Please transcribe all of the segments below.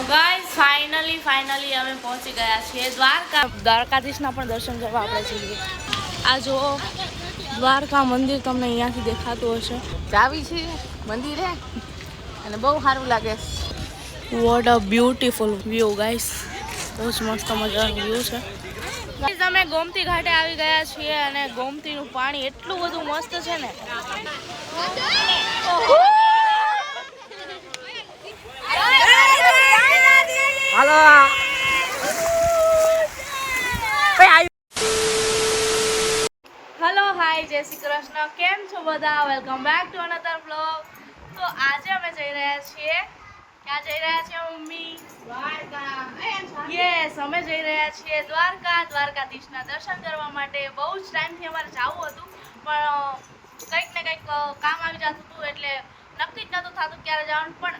Guys finally અમે પહોંચી ગયા છીએ દ્વારકાધીશના પણ દર્શન કરવા આપણે જઈએ. આ જો દ્વારકા મંદિર તમને અહીંયાથી દેખાતું હશે. ચાવી છે મંદિરે અને બહુ સારું લાગે. Vote a beautiful view guys. બહુ જ મસ્ત મજાનું વ્યૂ છે. અમે ગોમતી ઘાટે આવી ગયા છીએ અને ગોમતીનું પાણી એટલું બધું મસ્ત છે ને. હાલો હેલો હાય જય શ્રી કૃષ્ણ. કેમ છો બધા? Welcome back to another vlog. તો આજે અમે જઈ રહ્યા છીએ. ક્યાં જઈ રહ્યા છીએ મમ્મી? દ્વારકા. યસ, અમે જઈ રહ્યા છીએ દ્વારકાધીશના દર્શન કરવા માટે. બહુ જ ટાઈમથી અમારે જવું હતું પણ કંઈક ને કંઈક કામ આવી જતું હતું એટલે નક્કી જ નહોતું થતું ક્યારે જવાનું. પણ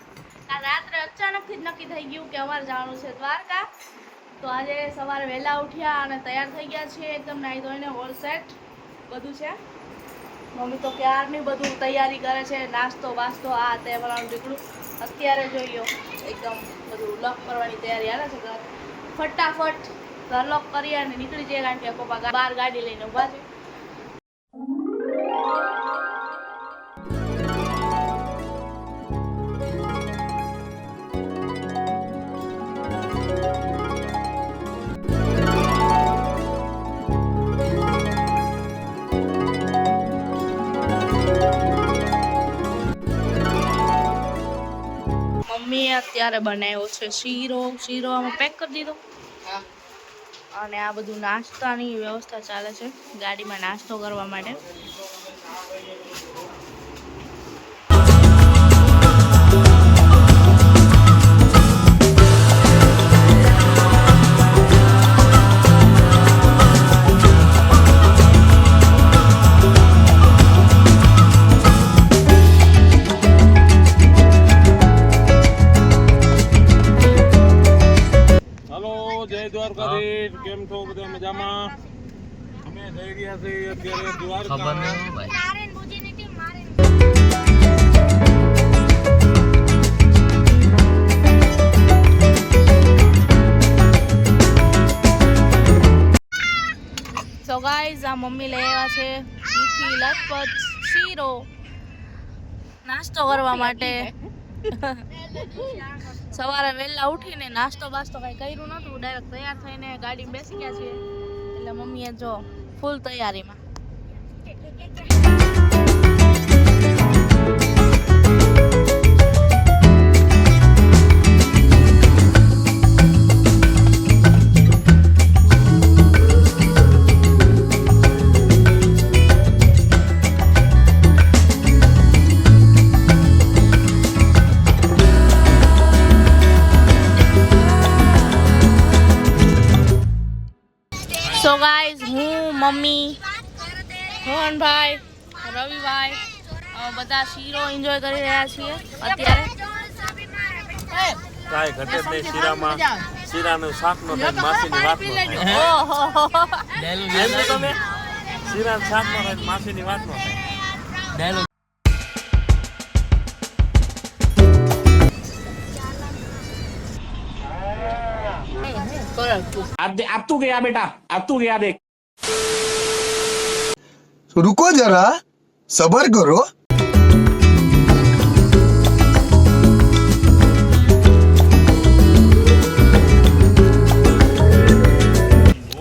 રાત્રે અચાનકથી જ નક્કી થઈ ગયું કે અમારે જવાનું છે દ્વારકા. તો આજે સવારે વહેલા ઉઠ્યા અને તૈયાર થઈ ગયા છીએ એકદમ નાહી ધોઈને. હોલ સેટ બધું છે. મમ્મી તો ક્યારની બધું તૈયારી કરે છે, નાસ્તો બાસ્તો આ તે બનાવવાનું ઢીકડું. અત્યારે જોઈ લો એકદમ બધું લોક કરવાની તૈયારી હાલે છે. ફટાફટ ઘર લોક કરી અને નીકળી જઈએ કારણ કે પપ્પા બહાર ગાડી લઈને ઊભા છે. મમ્મીએ અત્યારે બનાવ્યો છે શીરો આમાં પેક કરી દીધો. અને આ બધું નાસ્તાની વ્યવસ્થા ચાલે છે ગાડીમાં નાસ્તો કરવા માટે. કેમ છો બધા મજામાં? અમે જઈ રહ્યા છીએ અત્યારે દ્વારકા. સો ગાઈઝ આ મમ્મી લઈ આવ્યા છે મીઠી લથપથ શીરો નાસ્તો કરવા માટે. સવારે વહેલા ઉઠીને નાસ્તો બાસ્તો કઈ કર્યું નહોતું, ડાયરેક્ટ તૈયાર થઈને ગાડીમાં બેસી ગયા છીએ. એટલે મમ્મીએ જો ફૂલ તૈયારીમાં. સો ગાઈઝ હું, મમ્મી, મોહનભાઈ, રવિભાઈ બધા શીરો એન્જોય કરી રહ્યા છીએ અત્યારે. કાંઈ ઘટે જ નહીં શીરામાં. શીરાનું શાકનો થાય માસીની વાતનો થાય. તમે શીરાનું શાકનો થાય માસીની વાતનો થાય. अब तू गया बेटा, अब तू गया देख. रुको जरा सबर करो.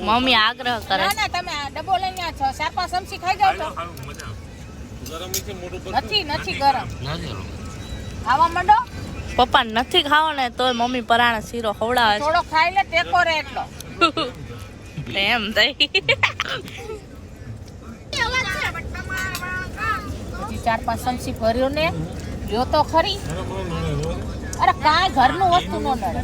મમ્મી આગ્રહ કરે. ના તમે ડબ્બો લઈને આ 4-5 ચમચી ખાઈ જાવ તો. નથી ગરમ. ખાવા માંડો. પપ્પા નથી ખાવો ને તોય મમ્મી પરાણે શીરો ખવડાવે છે. થોડો ખાઈ લે ટેકો રે એટલો. એમ થઈ 4-5 ચમચી ભર્યો ને લ્યો તો ખરી. અરે કાંઈ ઘરનું વસ્તુ નો નડે.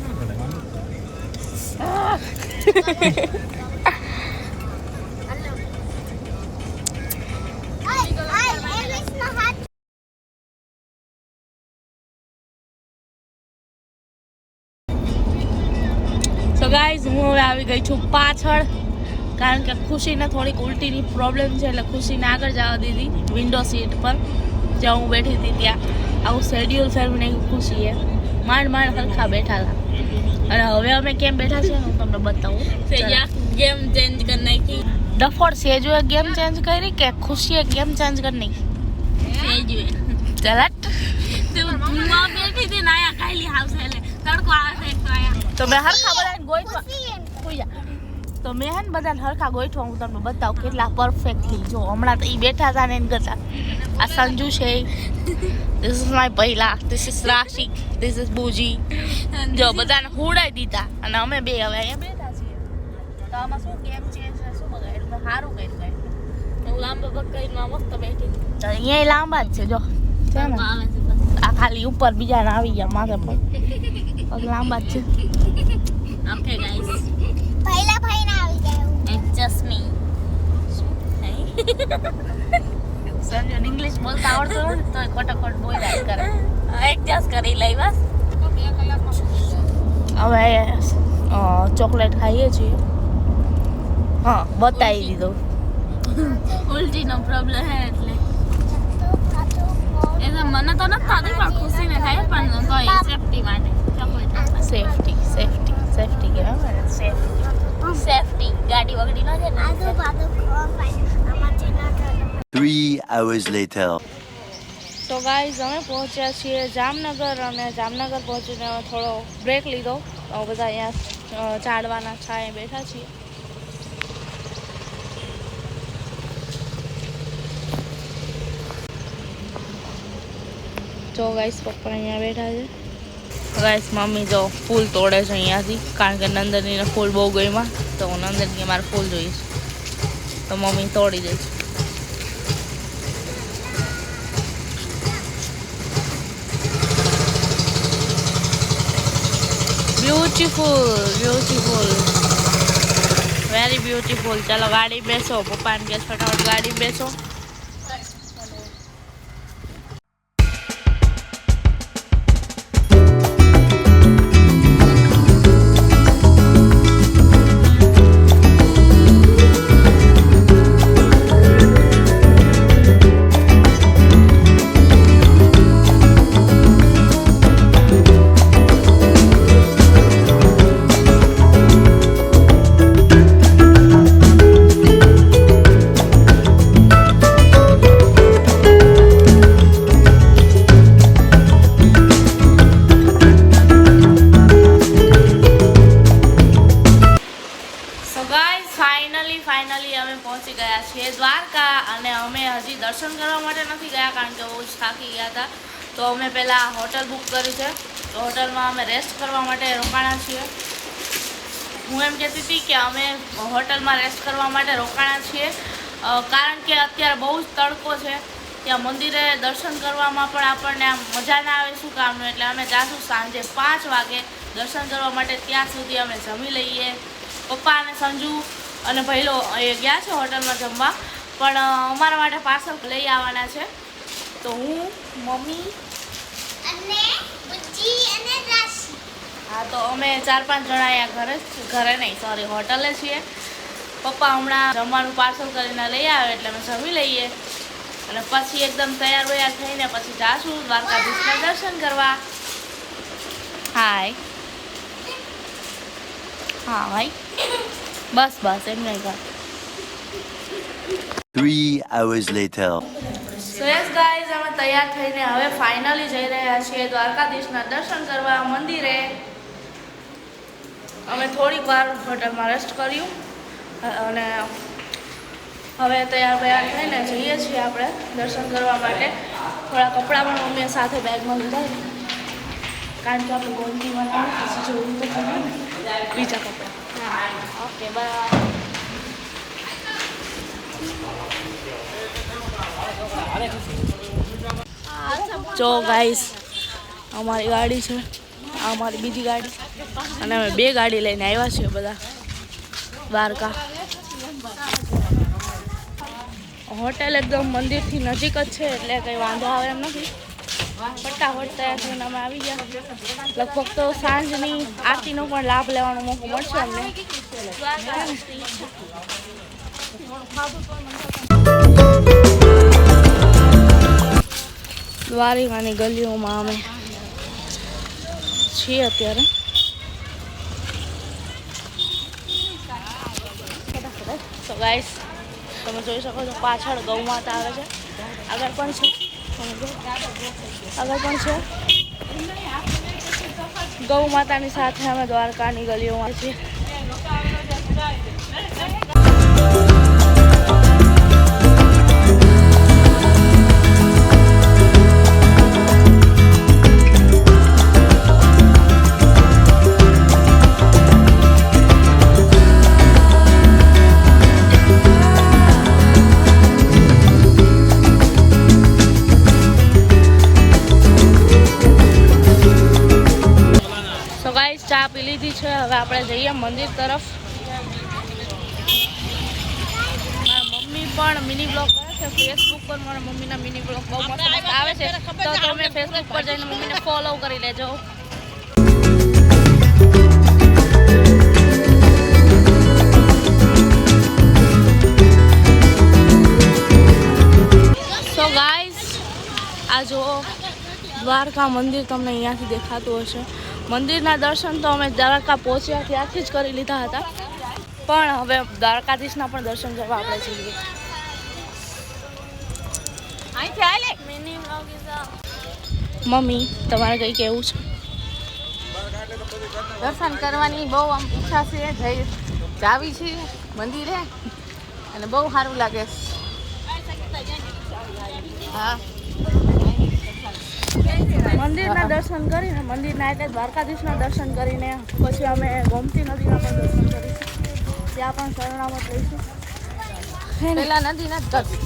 સો ગાઈઝ હું હવે આવી ગઈ છું પાછળ કારણ કે ખુશીને થોડીક ઉલટીની પ્રોબ્લેમ છે એટલે ખુશીને આગળ જવા દીધી વિન્ડો સીટ પર જ્યાં હું બેઠી હતી ત્યાં. આવું શેડ્યુલ ફેરવીને ખુશીએ માંડ હરખા બેઠા હતા. અને હવે અમે કેમ બેઠા છીએ હું તમને બતાવું. गेम चेंज करने की ડફોડ સેજુએ ગેમ ચેન્જ કરી કે ખુશીએ ગેમ ચેન્જ કરી? ચલટ तो मां बैठी थी नया खाली हाउस है तड़को आवे तो आया તો મેં હરખા બધાને ગોઈઠવા તો મેં હે ને બધાને હરખા ગોઈઠવા હું તમને બતાવું કેટલા પરફેક્ટલી. જો હમણાં તો એ બેઠા હતા ને એને કરતા આ સંજુ છે, ધીસ ઇઝ માય પહેલા, ધીસ ઇઝ રાશિક, ધીસ ઇઝ બુજી. જો બધાને હુડાઈ દીધા અને અમે બે હવે અહીંયા બેઠા છીએ. તો આમાં શું ગેમ ચેન્જ શું બગાડ્યું? મેં સારું કર્યું કાંઈ. लांबा बकरी में मस्त बैठी તો અહીંયા લાંબા જ છે જો છે ને आवे से बस આ ખાલી ઉપર બીજાને આવી ગયા માથે પણ પગ લાંબા જ છે. ओके गाइस પહેલા ભાઈને આવી ગયું. It's just me Sanju English બોલતા આવડતું હોય ને તોય ખોટાખોટ બોલ્યા જ કરે. एडजस्ट करी लई बस હવે ચોકલેટ ખાઈએ છીએ. હા બતાવી દીધું. उल्टी नो प्रॉब्लम है એટલે એ મને તો નથી થતી પણ ખુશીને થાય પણ તો સેફટી માટે ચોકલેટ સેફટી સેફટી સેફટી કહેવાય ને સેફટી. સેફટી ગાડી વગડી ન જાય ને આદુ બાદુ આમાંથી ના થાય. 3 hours later. તો ગાઈઝ અમે પહોંચ્યા છીએ જામનગર અને જામનગર પહોંચીને અમે થોડો બ્રેક લીધો. તો બધા અહીંયા ચાડવાના છાંયે બેઠા છીએ. જો ગાઈસ પપ્પા અહીંયા બેઠા છે. ગાઈસ મમ્મી જો ફૂલ તોડે છે અહીંયાથી કારણ કે નંદનીને ફૂલ બહુ ગમ્યા તો નંદની મારે ફૂલ જોઈએ છે તો મમ્મી તોડી દે છે. Beautiful beautiful very beautiful. ચાલો ગાડી બેસો. પપ્પાને કહે ફટાફટ ગાડી બેસો. ફાઇનલી અમે પહોંચી ગયા છીએ દ્વારકા અને અમે હજી દર્શન કરવા માટે નથી ગયા કારણ કે બહુ જ થાકી ગયા હતા. તો અમે પહેલાં હોટલ બુક કરી છે તો હોટલમાં અમે રેસ્ટ કરવા માટે રોકાણા છીએ. હું એમ કહેતી હતી કે અમે હોટલમાં રેસ્ટ કરવા માટે રોકાણા છીએ કારણ કે અત્યારે બહુ જ તડકો છે. ત્યાં મંદિરે દર્શન કરવામાં પણ આપણને આમ મજા ના આવે શું કામનું. એટલે અમે જાશું સાંજે 5 વાગે દર્શન કરવા માટે. ત્યાં સુધી અમે જમી લઈએ. પપ્પા અને સંજુ અને ભઈલો એ ગયા છે હોટલમાં જમવા પણ અમારા માટે પાર્સલ લઈ આવવાના છે. તો હું મમ્મી અને બુચ્ચી અને રાશી. હા તો અમે 4-5 જણા અહીંયા ઘરે નહીં સોરી હોટલે છીએ. પપ્પા હમણાં જમવાનું પાર્સલ કરીને લઈ આવે એટલે અમે જમી લઈએ અને પછી એકદમ તૈયાર વૈયાર થઈને પછી જાશું દ્વારકાધીશના દર્શન કરવા. હાય હા ભાઈ બસ બસ એમ નહીં કર. 3 hours later. સો યસ ગાઈઝ અમે તૈયાર થઈને હવે ફાઇનલી જઈ રહ્યા છીએ દ્વારકાધીશના દર્શન કરવા મંદિરે. અમે થોડીક વાર હોટલમાં રેસ્ટ કર્યું અને હવે તૈયાર થઈને જઈએ છીએ આપણે દર્શન કરવા માટે. થોડા કપડાં પણ મમ્મીએ સાથે બેગમાં લીધા કારણ કે આપણે ગોંધીમાં પછી જોયું તો ખબર ને બીજા કપડાં. Okay bye. જો ગાઈસ અમારી ગાડી છે આ અમારી બીજી ગાડી અને અમે 2 ગાડી લઈને આવ્યા છીએ બધા દ્વારકા. હોટેલ એકદમ મંદિરથી નજીક જ છે એટલે કંઈ વાંધો આવે એમ નથી. ફટાફટ તૈયાર થઈને અમે આવી ગયા. લગભગ તો સાંજની આરતીનો પણ લાભ લેવાનો મોકો મળશે અમને. દ્વારિકાની ગલીઓમાં અમે છીએ અત્યારે સો ગાઈસ તમે જોઈ શકો છો પાછળ ગૌ માતા આવે છે, આગળ પણ છે, આગળ પણ છે ગૌ માતાની સાથે અમે દ્વારકાની ગલીઓમાં છીએ. ચા પી લીધી છે, હવે આપણે જઈએ મંદિર તરફ. મારા મમ્મી પણ મિની બ્લોગ કરે છે ફેસબુક પર. મારા મમ્મીના મિની બ્લોગ બહુ મસ્ત મસ્ત આવે છે, તો તમે ફેસબુક પર જઈને મમ્મીને ફોલો કરી લેજો. સો ગાઈસ આ જો દ્વારકા મંદિર તમને અહીંયાથી દેખાતું હશે. મંદિરના દર્શન તો અમે દ્વારકા પહોંચ્યા ત્યાંથી જ કરી લીધા હતા, પણ હવે દ્વારકાધીશના પણ દર્શન કરવા આપણે જઈએ. મમ્મી તમારે કંઈ કહેવું છે? દર્શન કરવાની બહુ આમ ઈચ્છા છે, જાવી છે મંદિરે અને બહુ સારું લાગે છે. હા મંદિરના દર્શન કરીને મંદિરના એટલે દ્વારકાધીશના દર્શન કરીને પછી અમે ગોમતી નદીના પણ દર્શન કરીશું, ત્યાં પણ શરણામત લઈશું. પેલા નદી નથી કરતી.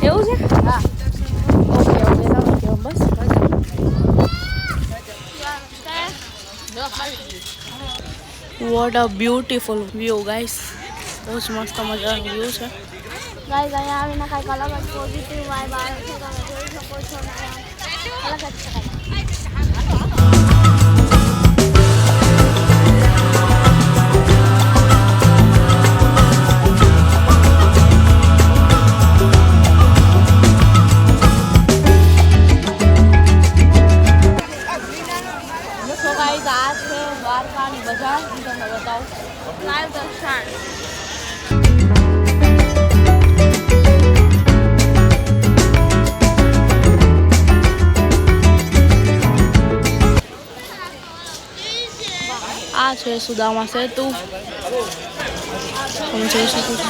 એવું છે? હા ઓકે ઓકે તમે કહો બસ. What a beautiful view guys, બહુ જ મસ્ત મજાનો વ્યૂ છે. ગાઈસ અહીંયા આવીને કંઈક અલગ જ પોઝિટિવ વાઇબ આવે છે, તમે જોઈ શકો છો ને અલગ જ છે. સો ગાઈસ આ છે દ્વારકાની બજાર, હું તમને બતાવું લાઈવ દર્શન. આ છે સુદામા સેતુ, તમે જોઈ શકો છો.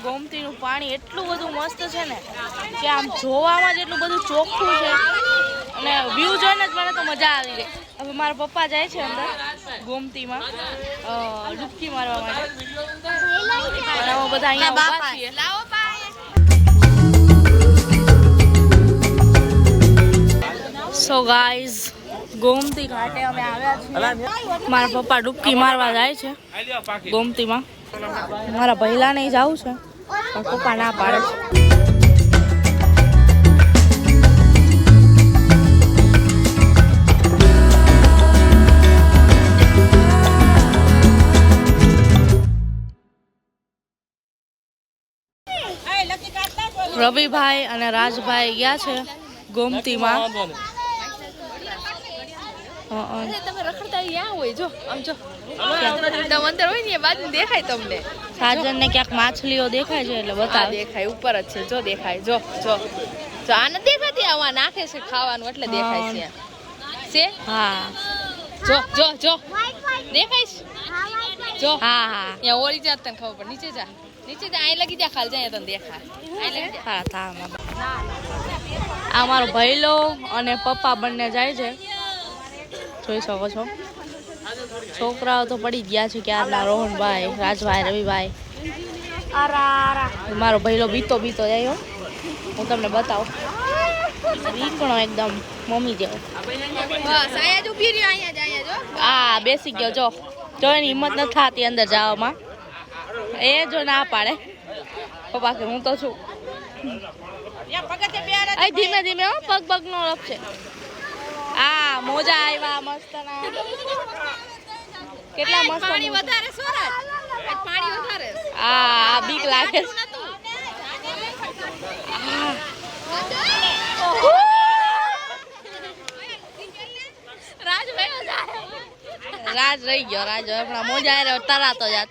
ગોમતીનું પાણી એટલું બધું મસ્ત છે ને કે આમ જોવામાં જ એટલું બધું ચોખ્ખું છે અને વ્યૂ જોઈને જ મને તો મજા આવી ગઈ. હવે મારા પપ્પા જાય છે અંદર, ગોમતીમાં ડૂબકી મારવા માટે. અને અમે બધા અહીંયા ઊભા છીએ. સો ગાઈઝ, ગોમતી ઘાટે અમે આવ્યા છીએ. મારા પપ્પા ડૂબકી મારવા જાય છે ગોમતીમાં. મારા પહેલાને જવું છે પણ પપ્પા ના પાડે છે. રવિભાઈ અને રાજભાઈ ગયા છે ગોમતીમાં. તમે રખડતા અહીંયા હોય જો આમ જો અંદર હોય ને એ બાજુ દેખાય તમને. સાજન ને ક્યાંક માછલીઓ દેખાય છે એટલે બતાવે. દેખાય ઉપર જ છે જો દેખાય જો જો જો આ નથી દેખાતી આવા નાખે છે ખાવાનું એટલે દેખાય છે છે હા જો જો જો દેખાય છે જો હા હા અહીંયા ઓરી જાત તને ખબર પડે નીચે જા અહીં લગી જા ખાલી જાય તને દેખાય અહીં લગી જા. હા થા આ મારો ભઈલો અને પપ્પા બંને જાય છે, જોઈ શકો છો. છોકરાઓ તો પડી ગયા છે ક્યારના. રોહનભાઈ, રાજભાઈ, રવિભાઈ. મારો ભઈલો બીતો જાય હો. હું તમને બતાવું. રીકણો એકદમ મમ્મી જેવો. બસ અહીંયા જ ઊભી રહ્યો અહીંયા જો આ બેસી ગયો જો. જો એની હિંમત નથી થતી અંદર જવામાં. એ જો ના પાડે. પપ્પા કે હું તો છું. ધીમે ધીમે હો, પગ નો લપશે. આ મોજા આવ્યા મસ્ત ના. કેટલા મસ્ત પાણી વધારે સોરાજ પાણી વધારે આ બીક લાગે છે. રાજ રહી ગયો. રાજ હમણાં મોજા આવ્યા તરાતો જાત.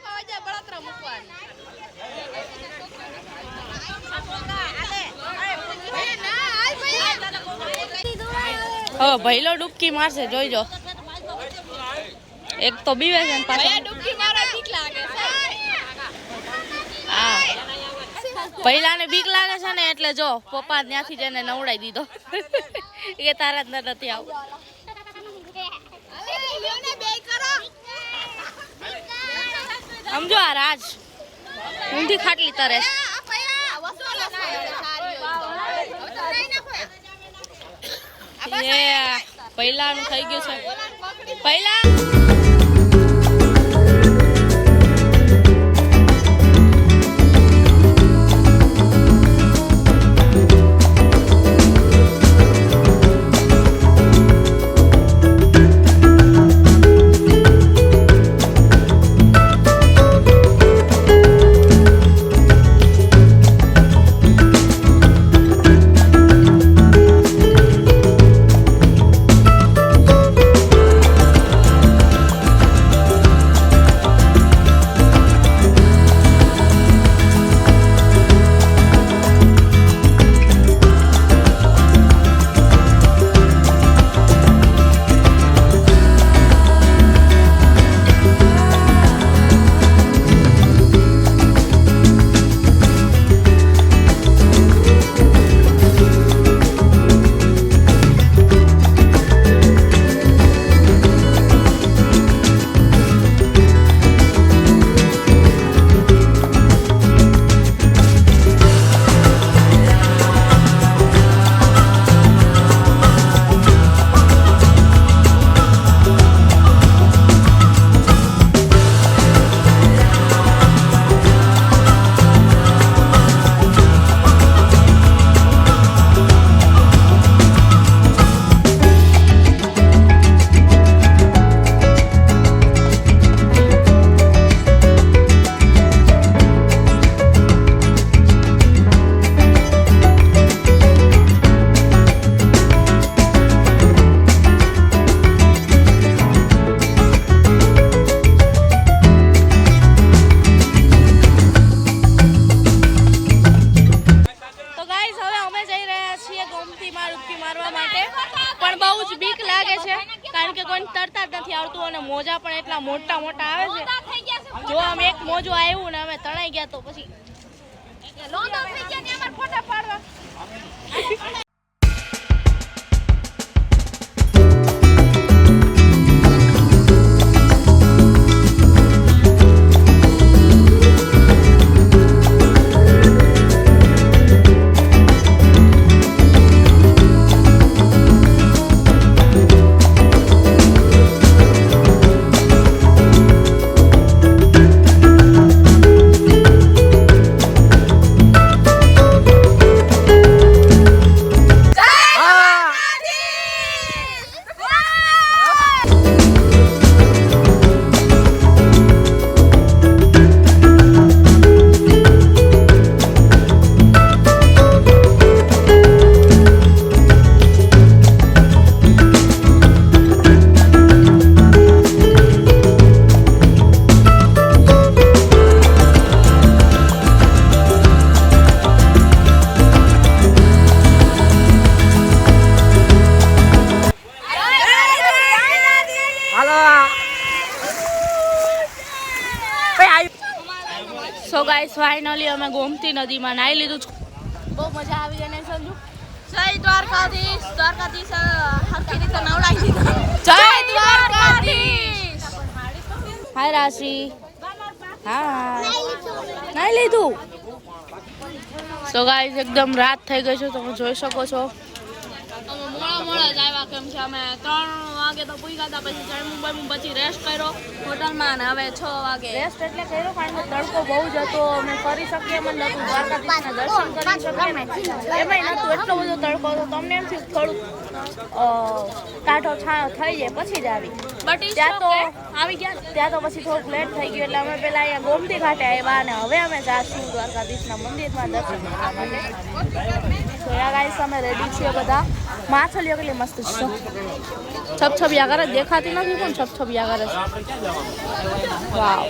હવે ભઈલો ડૂબકી મારશે જોઈજો. એક તો બીવે છે ને પાછો ડૂબકી મારવા બીક લાગે છે. હા પહેલાને બીક લાગે છે ને એટલે જો પપ્પા ત્યાંથી જ એને નવડાવી દીધો. એ તારા જ નથી આવું. સમજો આ રાજ ઊંધી ખાટલી તરે. પહેલાનું થઈ ગયું છે. પહેલા કારણ કે કોઈને તરતા જ નથી આવડતું અને મોજા પણ એટલા મોટા મોટા આવે છે. જો આમ એક મોજું આવ્યું ને અમે તણાઈ ગયા તો પછી લોંદો થઈ ગયા ને અમાર ફોટા પાડવા. તો ગાઈસ ફાઇનલી અમે ગોમતી નદીમાં નાહી લીધું છે. બહુ મજા આવી જાય ને સંજુ. જય દ્વારકાધીશ હરખી રીતે નવડાવી દીધા. જય દ્વારકાધીશ. હાય રાશિ. હા નાહી લીધું. તો ગાઈસ એકદમ રાત થઈ ગઈ છે, તમે જોઈ શકો છો. અમે મોડા જ આવ્યા, કેમ છે અમે 3 વાગે તો પૂઈ ગયા, પછી જમ્મુ પછી રેસ્ટ કર્યો હોટલમાં, અને હવે 6 વાગે રેસ્ટ એટલે કર્યો કારણ કે તડકો બહુ જ હતો. અમે કરી શકીએ એમ નતું, દ્વારકાધીશના દર્શન કરી શકીએ એમાંય નતું, એટલો બધો તડકો હતો. તમને એમ થયું થોડુંક ટાઢો છાંયો થઈ જાય પછી જ આવી, ત્યાં તો આવી ગયા. ત્યાં તો પછી થોડુંક લેટ થઈ ગયું, એટલે અમે પેલા અહીંયા ગોમતી ઘાટે આવ્યા, અને હવે અમે જાશું દ્વારકાધીશના મંદિરમાં દર્શન કરવા માટે. તો યા ગાઈસ અમે રેડી છીએ બધા. માછલીઓ કેટલી મસ્ત છે, છપછપિયા કરે, દેખાતી નથી પણ છપછપિયા કરે છે. વાવ,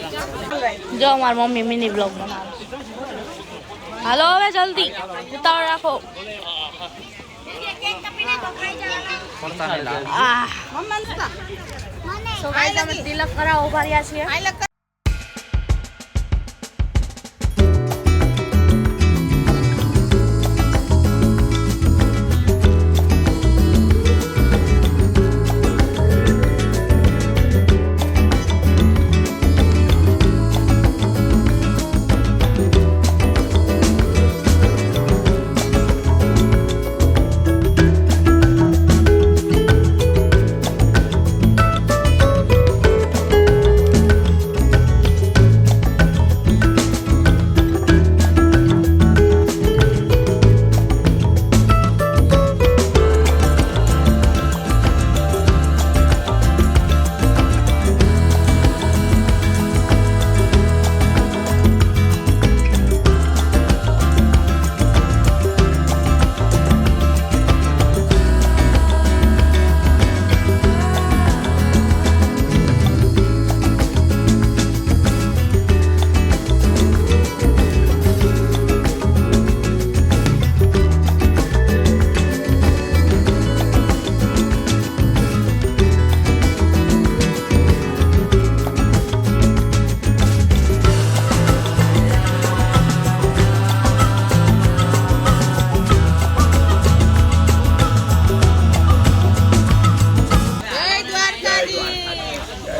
જો અમારી મમ્મી મિની બ્લોગ બનાવે. હાલો હવે જલ્દી ઉતાવળ રાખો. તો ગાઈસ અમે તિલક કરાવવા ઉભા રહ્યા છીએ.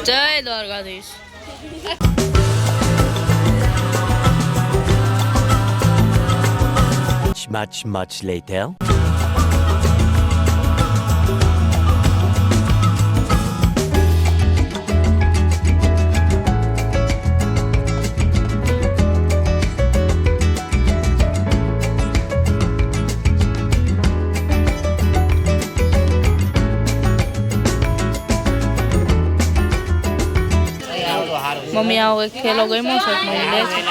જય દ્વારકાધીશ. Much later. મમ્મી આવો એક ખેલો ગમ્યો છે, મમ્મી લે છે.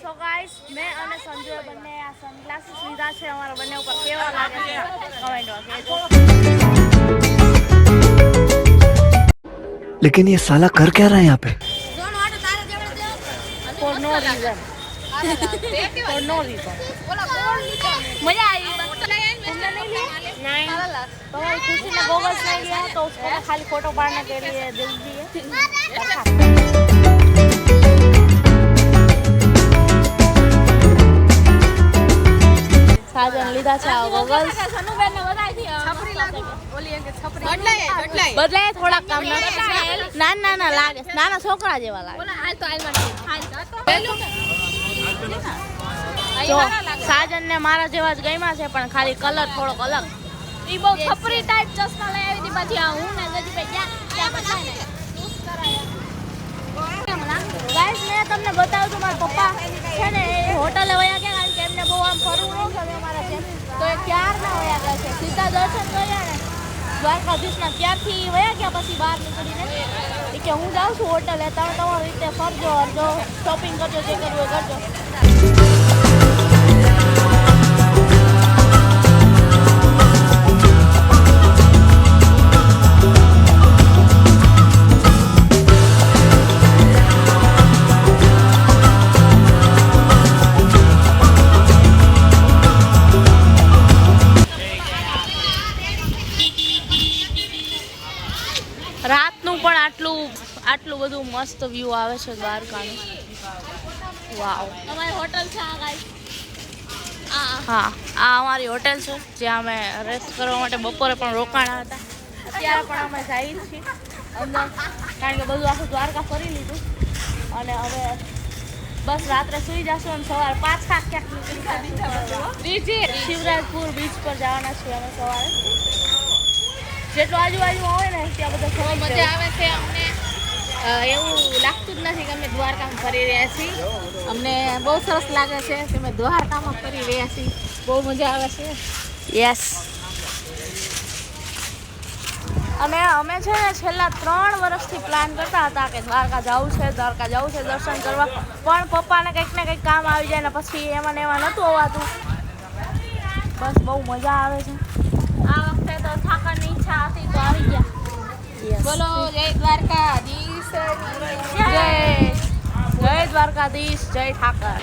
સો ગાઈસ મેં અને સંજુએ બંને આ સનગ્લાસીસ લીધા છે. અમારા બંને ઉપર કેવા લાગે છે કમેન્ટમાં કહેજો. लेकिन ये साला कर क्या रहा है यहाँ पे? ફોર નો રીઝન. ફોર નો રીઝન. મજા આવી. तुमने नहीं लिया? नहीं. तुम्हारी खुशी ने गोगल्स नहीं लिया तो उसको ना खाली फोटो पाड़ने के लिए दिल दिए. સાજન લીધા છે આ ગોગલ્સ. બદલાય થોડાક કામ ના લાગે, નાના છોકરા જેવા લાગે. જો સાજન ને મારા જેવા જ ગમ્યા છે, પણ ખાલી કલર થોડોક અલગ. ઈ બહુ છપરી ટાઈપ ચશ્મા લઈ આવી હતી, પછી આ હું ને ગજભાઈ ત્યાં બતાય ને. ગાઈસ મેં તમને બતાવ્યું હતું મારા પપ્પા છે ને એ હોટલે વયા ગયા, કારણ કે એમને બહુ આમ ફરવું ન ગમે અમારા જેમ, તો એ ક્યારના વયા ગયા છે. સીધા દર્શન કર્યા ને દ્વારકાધીશના, ત્યારથી વયા ગયા પછી બહાર નીકળીને કે હું જાઉં છું હોટલે, તમે તમારી રીતે ફરજો, હરજો, શોપિંગ કરજો, જે કરવું એ કરજો. રાતનું પણ આટલું બધું મસ્ત વ્યૂ આવે છે દ્વારકાનું. વાવ. અમારી હોટલ છે આ ગાઈસ. આ હા આ અમારી હોટેલ છે જ્યાં અમે રેસ્ટ કરવા માટે બપોરે પણ રોકાણા હતા. અત્યારે પણ અમે જઈએ છીએ અંદર કારણ કે બધું આખું દ્વારકા ફરી લીધું અને હવે બસ રાત્રે સુઈ જશું અને સવારે પાછા ક્યાંક નીકળી જશું. શિવરાજપુર બીચ પર જવાના છીએ અમે સવારે. જેટલું આજુબાજુમાં હોય ને ત્યાં બધા બહુ ફરી મજા આવે છે અમને એવું લાગતું જ નથી કે અમે દ્વારકામાં ફરી રહ્યા છીએ અમને બહુ સરસ લાગે છે કે અમે દ્વારકામાં ફરી રહ્યા છીએ બહુ મજા આવે છે યસ. અને અમે છે ને છેલ્લા 3 વર્ષથી પ્લાન કરતા હતા કે દ્વારકા જવું છે દર્શન કરવા, પણ પપ્પાને કંઈક ને કંઈક કામ આવી જાય ને પછી એમાં ને એમાં નહોતું હોવાતું. બસ બહુ મજા આવે છે. આ વખતે તો થાકવાની ઈચ્છા હતી તો આવી ગયા. બોલો જય દ્વારકાધીશ જય દ્વારકાધીશ, જય ઠાકર.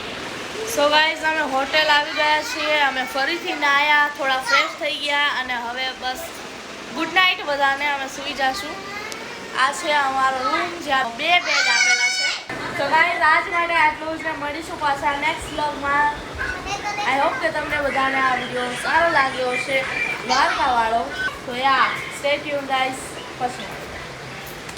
સો ગાઈઝ અમે હોટેલ આવી ગયા છીએ. અમે ફરીથી નાયા, થોડા ફ્રેશ થઈ ગયા અને હવે બસ ગુડ નાઇટ બધાને. અમે સૂઈ જશું. આ છે અમારો રૂમ જ્યાં 2 બેડ આપેલા છે. તો ગાઈઝ આજ માટે આટલું જ. મળીશું પાછા નેક્સ્ટ વ્લોગમાં. આઈ હોપ કે તમને બધાને આ વિડીયો સારો લાગ્યો હશે દ્વારકાવાળો. તો યા સ્ટે ટ્યુન ગાઈઝ. પછી